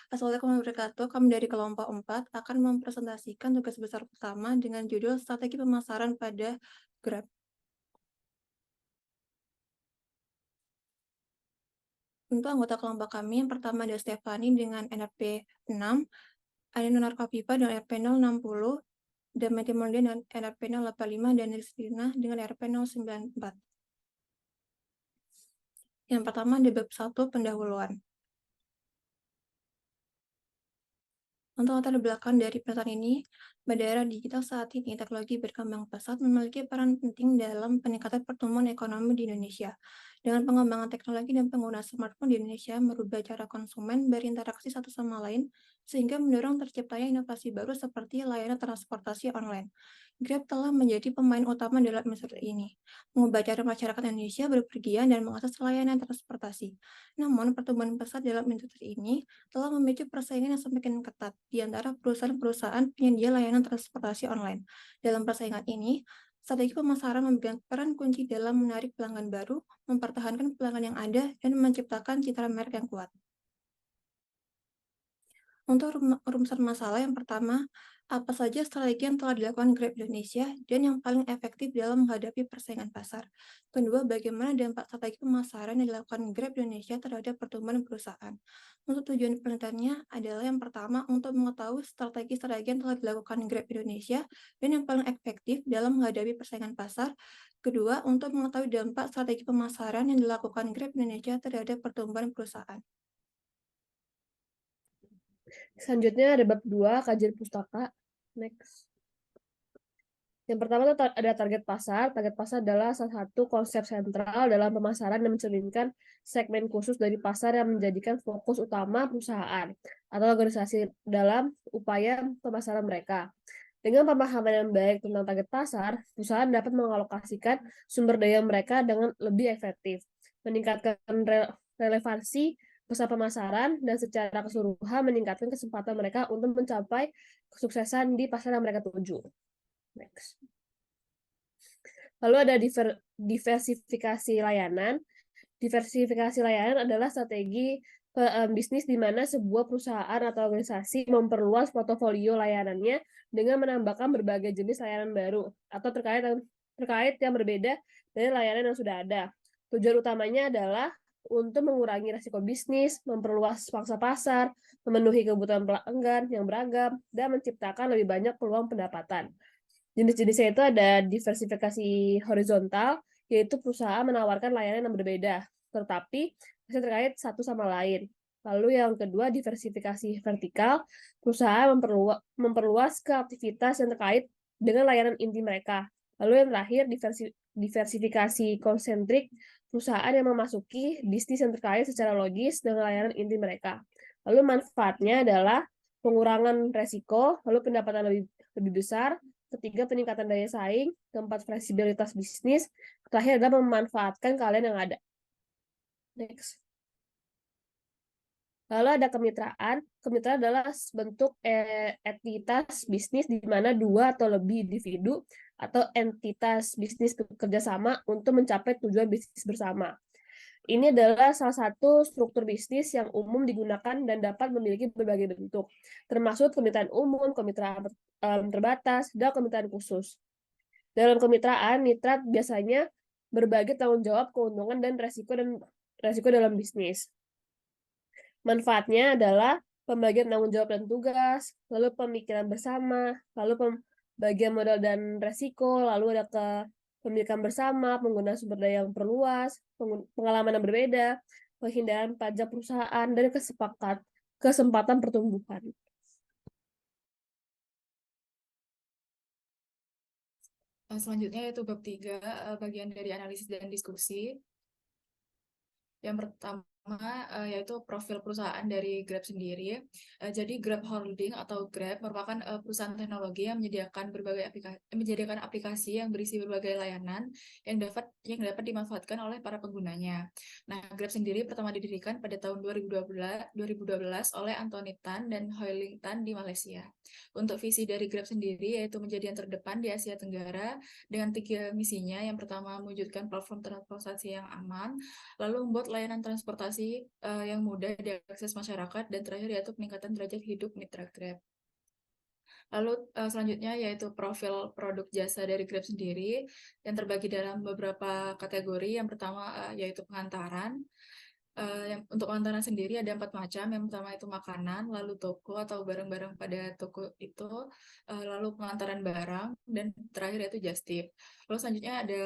Assalamualaikum warahmatullahi wabarakatuh. Kami dari kelompok 4 akan mempresentasikan tugas besar pertama dengan judul Strategi Pemasaran pada Grab. Untuk anggota kelompok kami, yang pertama ada Stefani dengan NRP 6, ada Nunar Kapipa dengan NRP 060, dan Meti Mondian dengan NRP 085, dan Rizlina dengan NRP 094. Yang pertama ada bab 1 pendahuluan. Untuk latar belakang dari pernyataan ini, pada era digital saat ini, teknologi berkembang pesat memiliki peran penting dalam peningkatan pertumbuhan ekonomi di Indonesia. Dengan pengembangan teknologi dan penggunaan smartphone di Indonesia merubah cara konsumen berinteraksi satu sama lain, sehingga mendorong terciptanya inovasi baru seperti layanan transportasi online. Grab telah menjadi pemain utama dalam industri ini, mengubah cara masyarakat Indonesia berpergian dan mengakses layanan transportasi. Namun, pertumbuhan pesat dalam industri ini telah memicu persaingan yang semakin ketat di antara perusahaan-perusahaan penyedia layanan transportasi online. Dalam persaingan ini, strategi pemasaran memegang peran kunci dalam menarik pelanggan baru, mempertahankan pelanggan yang ada, dan menciptakan citra merek yang kuat. Untuk rumusan masalah yang pertama, apa saja strategi yang telah dilakukan Grab Indonesia dan yang paling efektif dalam menghadapi persaingan pasar? Kedua, bagaimana dampak strategi pemasaran yang dilakukan Grab Indonesia terhadap pertumbuhan perusahaan? Untuk tujuan penelitiannya adalah yang pertama, untuk mengetahui strategi-strategi yang telah dilakukan Grab Indonesia dan yang paling efektif dalam menghadapi persaingan pasar. Kedua, untuk mengetahui dampak strategi pemasaran yang dilakukan Grab Indonesia terhadap pertumbuhan perusahaan. Selanjutnya ada bab 2, kajian pustaka. Next. Yang pertama itu ada target pasar. Target pasar adalah salah satu konsep sentral dalam pemasaran dan mencerminkan segmen khusus dari pasar yang menjadikan fokus utama perusahaan atau organisasi dalam upaya pemasaran mereka. Dengan pemahaman yang baik tentang target pasar, perusahaan dapat mengalokasikan sumber daya mereka dengan lebih efektif, meningkatkan relevansi pesan pemasaran, dan secara keseluruhan meningkatkan kesempatan mereka untuk mencapai kesuksesan di pasar yang mereka tuju. Next. Lalu ada diversifikasi layanan. Diversifikasi layanan adalah strategi bisnis di mana sebuah perusahaan atau organisasi memperluas portofolio layanannya dengan menambahkan berbagai jenis layanan baru atau terkait yang berbeda dari layanan yang sudah ada. Tujuan utamanya adalah untuk mengurangi risiko bisnis, memperluas pangsa pasar, memenuhi kebutuhan pelanggan yang beragam, dan menciptakan lebih banyak peluang pendapatan. Jenis-jenisnya itu ada diversifikasi horizontal, yaitu perusahaan menawarkan layanan yang berbeda, tetapi masih terkait satu sama lain. Lalu yang kedua, diversifikasi vertikal, perusahaan memperluas ke aktivitas yang terkait dengan layanan inti mereka. Lalu yang terakhir, diversifikasi konsentrik, perusahaan yang memasuki bisnis yang terkait secara logis dengan layanan inti mereka. Lalu manfaatnya adalah pengurangan resiko, lalu pendapatan lebih besar, ketiga, peningkatan daya saing. Keempat, fleksibilitas bisnis. Terakhir adalah memanfaatkan kalian yang ada. Next. Lalu ada kemitraan. Kemitraan adalah bentuk entitas bisnis di mana dua atau lebih individu atau entitas bisnis bekerja sama untuk mencapai tujuan bisnis bersama. Ini adalah salah satu struktur bisnis yang umum digunakan dan dapat memiliki berbagai bentuk, termasuk kemitraan umum, kemitraan terbatas, dan kemitraan khusus. Dalam kemitraan, mitra biasanya berbagi tanggung jawab, keuntungan, dan resiko dalam bisnis. Manfaatnya adalah pembagian tanggung jawab dan tugas, lalu pemikiran bersama, lalu pembagian modal dan resiko, lalu ada kepemilikan bersama, penggunaan sumber daya yang perluas, pengalaman yang berbeda, penghindaran pajak perusahaan, dan kesempatan pertumbuhan. Selanjutnya yaitu bab 3, bagian dari analisis dan diskusi. Yang pertama yaitu profil perusahaan dari Grab sendiri. Jadi Grab Holding atau Grab merupakan perusahaan teknologi yang menyediakan aplikasi yang berisi berbagai layanan yang dapat dimanfaatkan oleh para penggunanya. Nah, Grab sendiri pertama didirikan pada tahun 2012 oleh Anthony Tan dan Hoi Ling Tan di Malaysia. Untuk visi dari Grab sendiri yaitu menjadi yang terdepan di Asia Tenggara dengan 3 misinya. Yang pertama, mewujudkan platform transportasi yang aman, lalu membuat layanan transportasi transportasi yang mudah diakses masyarakat, dan terakhir yaitu peningkatan derajat hidup mitra Grab. Lalu selanjutnya yaitu profil produk jasa dari Grab sendiri yang terbagi dalam beberapa kategori. Yang pertama yaitu pengantaran. Untuk pengantaran sendiri ada 4 macam. Yang pertama itu makanan, lalu toko atau barang-barang pada toko itu, lalu pengantaran barang, dan terakhir yaitu just tip. Lalu selanjutnya ada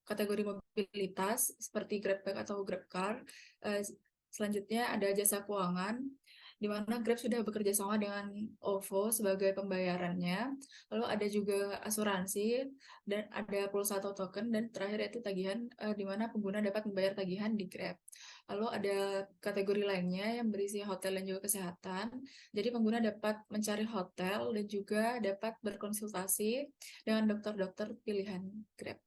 kategori mobilitas seperti GrabBike atau GrabCar. Selanjutnya ada jasa keuangan, di mana Grab sudah bekerja sama dengan OVO sebagai pembayarannya. Lalu ada juga asuransi, dan ada pulsa atau token, dan terakhir yaitu tagihan, di mana pengguna dapat membayar tagihan di Grab. Lalu ada kategori lainnya yang berisi hotel dan juga kesehatan. Jadi pengguna dapat mencari hotel dan juga dapat berkonsultasi dengan dokter-dokter pilihan Grab.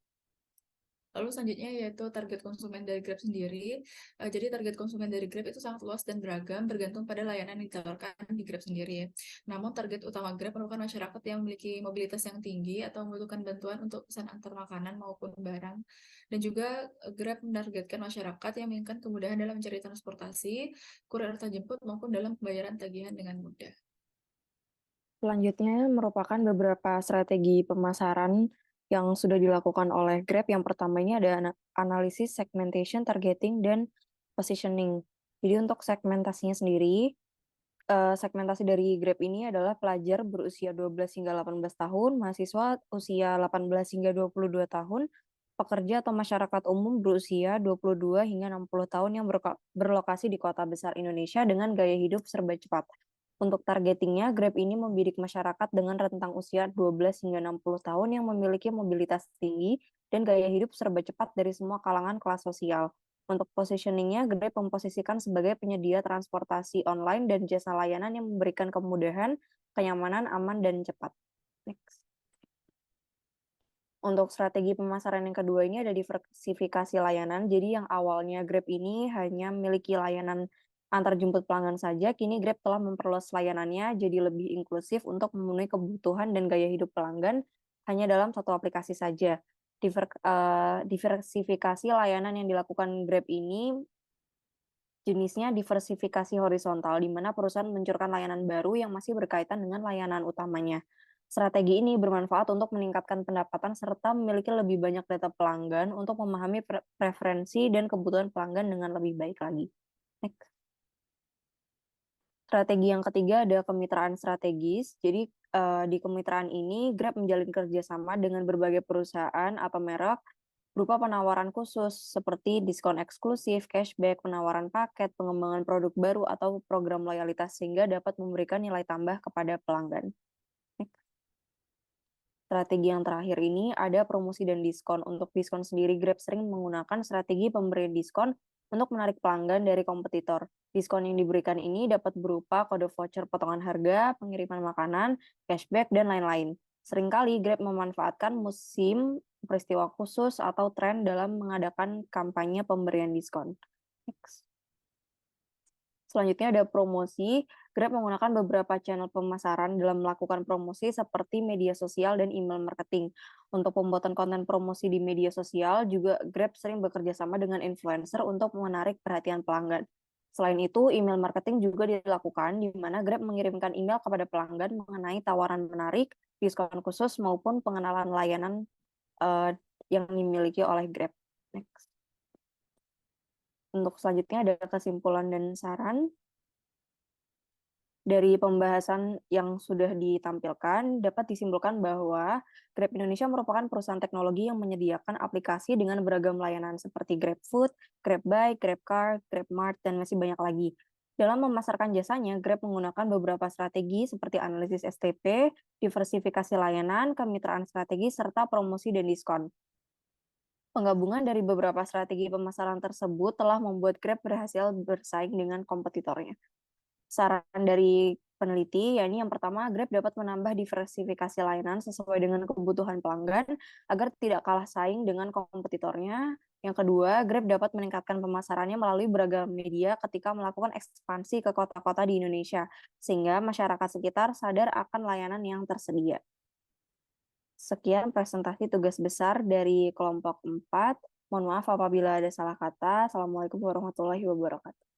Lalu selanjutnya yaitu target konsumen dari Grab sendiri. Jadi target konsumen dari Grab itu sangat luas dan beragam, bergantung pada layanan yang ditawarkan di Grab sendiri. Namun target utama Grab merupakan masyarakat yang memiliki mobilitas yang tinggi atau membutuhkan bantuan untuk pesan antar makanan maupun barang. Dan juga Grab menargetkan masyarakat yang menginginkan kemudahan dalam mencari transportasi, kurir antar jemput maupun dalam pembayaran tagihan dengan mudah. Selanjutnya merupakan beberapa strategi pemasaran yang sudah dilakukan oleh Grab. Yang pertama ini ada analisis, segmentation, targeting, dan positioning. Jadi untuk segmentasinya sendiri, segmentasi dari Grab ini adalah pelajar berusia 12 hingga 18 tahun, mahasiswa usia 18 hingga 22 tahun, pekerja atau masyarakat umum berusia 22 hingga 60 tahun yang berlokasi di kota besar Indonesia dengan gaya hidup serba cepat. Untuk targetingnya, Grab ini membidik masyarakat dengan rentang usia 12 hingga 60 tahun yang memiliki mobilitas tinggi dan gaya hidup serba cepat dari semua kalangan kelas sosial. Untuk positioningnya, Grab memposisikan sebagai penyedia transportasi online dan jasa layanan yang memberikan kemudahan, kenyamanan, aman, dan cepat. Next. Untuk strategi pemasaran yang kedua ini ada diversifikasi layanan. Jadi yang awalnya Grab ini hanya memiliki layanan antar jemput pelanggan saja, kini Grab telah memperluas layanannya jadi lebih inklusif untuk memenuhi kebutuhan dan gaya hidup pelanggan hanya dalam satu aplikasi saja. Diversifikasi layanan yang dilakukan Grab ini jenisnya diversifikasi horizontal, di mana perusahaan meluncurkan layanan baru yang masih berkaitan dengan layanan utamanya. Strategi ini bermanfaat untuk meningkatkan pendapatan serta memiliki lebih banyak data pelanggan untuk memahami preferensi dan kebutuhan pelanggan dengan lebih baik lagi. Next. Strategi yang ketiga ada kemitraan strategis. Jadi di kemitraan ini Grab menjalin kerjasama dengan berbagai perusahaan atau merek berupa penawaran khusus seperti diskon eksklusif, cashback, penawaran paket, pengembangan produk baru, atau program loyalitas sehingga dapat memberikan nilai tambah kepada pelanggan. Strategi yang terakhir ini ada promosi dan diskon. Untuk diskon sendiri, Grab sering menggunakan strategi pemberian diskon untuk menarik pelanggan dari kompetitor. Diskon yang diberikan ini dapat berupa kode voucher potongan harga, pengiriman makanan, cashback, dan lain-lain. Seringkali Grab memanfaatkan musim, peristiwa khusus, atau tren dalam mengadakan kampanye pemberian diskon. Next. Selanjutnya ada promosi. Grab menggunakan beberapa channel pemasaran dalam melakukan promosi seperti media sosial dan email marketing. Untuk pembuatan konten promosi di media sosial, juga Grab sering bekerja sama dengan influencer untuk menarik perhatian pelanggan. Selain itu, email marketing juga dilakukan, di mana Grab mengirimkan email kepada pelanggan mengenai tawaran menarik, diskon khusus, maupun pengenalan layanan yang dimiliki oleh Grab. Next. Untuk selanjutnya ada kesimpulan dan saran. Dari pembahasan yang sudah ditampilkan, dapat disimpulkan bahwa Grab Indonesia merupakan perusahaan teknologi yang menyediakan aplikasi dengan beragam layanan seperti GrabFood, GrabBike, GrabCar, GrabMart, dan masih banyak lagi. Dalam memasarkan jasanya, Grab menggunakan beberapa strategi seperti analisis STP, diversifikasi layanan, kemitraan strategi, serta promosi dan diskon. Penggabungan dari beberapa strategi pemasaran tersebut telah membuat Grab berhasil bersaing dengan kompetitornya. Saran dari peneliti, yakni yang pertama, Grab dapat menambah diversifikasi layanan sesuai dengan kebutuhan pelanggan agar tidak kalah saing dengan kompetitornya. Yang kedua, Grab dapat meningkatkan pemasarannya melalui beragam media ketika melakukan ekspansi ke kota-kota di Indonesia, sehingga masyarakat sekitar sadar akan layanan yang tersedia. Sekian presentasi tugas besar dari kelompok 4. Mohon maaf apabila ada salah kata. Assalamualaikum warahmatullahi wabarakatuh.